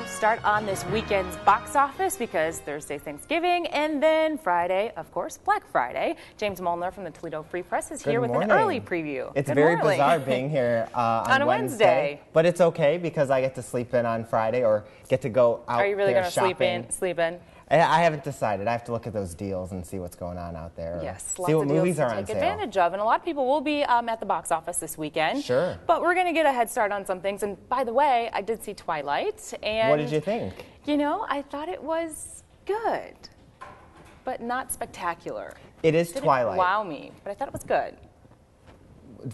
jump start on this weekend's box office because Thursday's Thanksgiving and then Friday, of course, Black Friday. James Molnar from the Toledo Free Press is here with an early preview. It's very bizarre being here on a Wednesday. But it's okay because I get to sleep in on Friday or get to go out. Are you really going to sleep in? I haven't decided. I have to look at those deals and see what's going on out there. Yes, see what movies are on sale. Take advantage of, and a lot of people will be at the box office this weekend. Sure. But we're going to get a head start on some things. And by the way, I did see Twilight. And what did you think? You know, I thought it was good, but not spectacular. It is Twilight. Didn't wow me, but I thought it was good.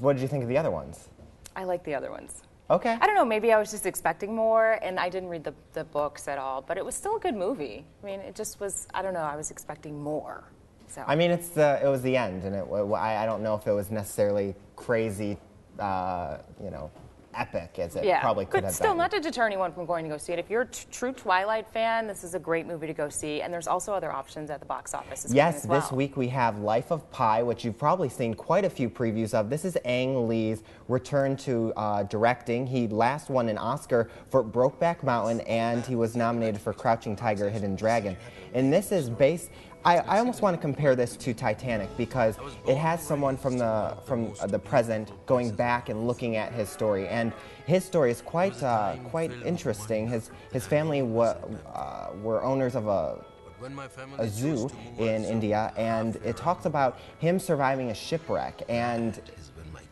What did you think of the other ones? I like the other ones. Okay. I don't know, maybe I was just expecting more, and I didn't read the books at all, but it was still a good movie. I mean, it just was, I don't know, I was expecting more. So. I mean, it was the end, and I don't know if it was necessarily crazy, you know, epic as it probably could have been. But still, not to deter anyone from going to go see it. If you're a true Twilight fan, this is a great movie to go see, and there's also other options at the box office this weekend as well. This week we have Life of Pi, which you've probably seen quite a few previews of. This is Ang Lee's return to directing. He last won an Oscar for Brokeback Mountain, and he was nominated for Crouching Tiger, Hidden Dragon. And this is based... I almost want to compare this to Titanic because it has someone from the present going back and looking at his story, and his story is quite interesting. His family were owners of a zoo in India, and it talks about him surviving a shipwreck. And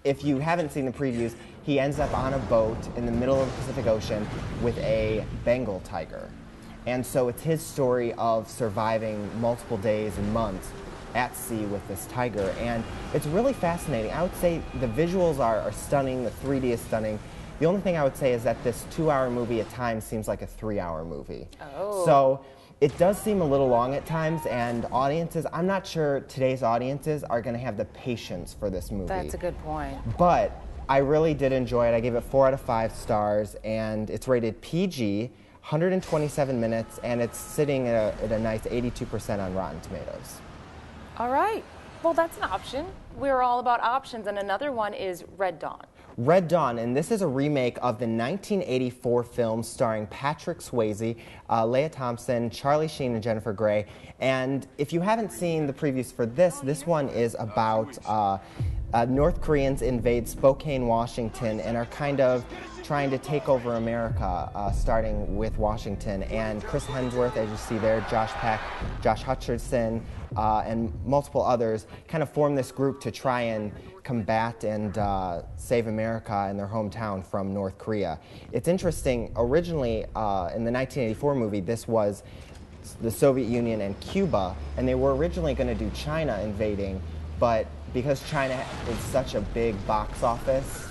if you haven't seen the previews, he ends up on a boat in the middle of the Pacific Ocean with a Bengal tiger. And so it's his story of surviving multiple days and months at sea with this tiger. And it's really fascinating. I would say the visuals are stunning, the 3D is stunning. The only thing I would say is that this 2-hour movie at times seems like a 3-hour movie. Oh. So it does seem a little long at times, and audiences, I'm not sure today's audiences are going to have the patience for this movie. That's a good point. But I really did enjoy it. I gave it 4 out of 5 stars, and it's rated PG. 127 minutes, and it's sitting at a nice 82% on Rotten Tomatoes. All right. Well, that's an option. We're all about options, and another one is Red Dawn. Red Dawn, and this is a remake of the 1984 film starring Patrick Swayze, Leah Thompson, Charlie Sheen, and Jennifer Grey. And if you haven't seen the previews for this one is about North Koreans invade Spokane, Washington, and are kind of trying to take over America, starting with Washington. And Chris Hemsworth, as you see there, Josh Peck, Josh Hutcherson, and multiple others kind of form this group to try and combat and save America in their hometown from North Korea. It's interesting, originally in the 1984 movie, this was the Soviet Union and Cuba, and they were originally going to do China invading, but because China is such a big box office,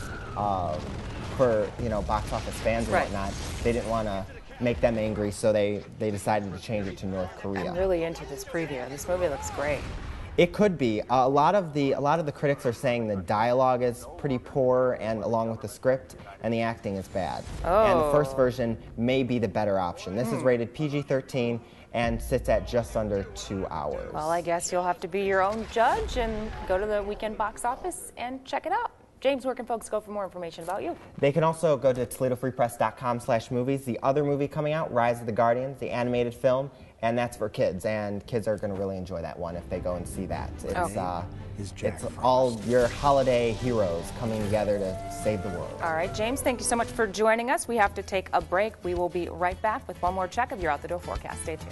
for box office fans and whatnot, they didn't want to make them angry, so they decided to change it to North Korea. I'm really into this preview. This movie looks great. It could be. A lot of the critics are saying the dialogue is pretty poor, and along with the script, and the acting is bad. Oh. And the first version may be the better option. This is rated PG-13 and sits at just under 2 hours. Well, I guess you'll have to be your own judge and go to the weekend box office and check it out. James, where can folks go for more information about you? They can also go to ToledoFreePress.com/movies. The other movie coming out, Rise of the Guardians, the animated film, and that's for kids. And kids are going to really enjoy that one if they go and see that. It's all your holiday heroes coming together to save the world. All right, James, thank you so much for joining us. We have to take a break. We will be right back with one more check of your out-the-door forecast. Stay tuned.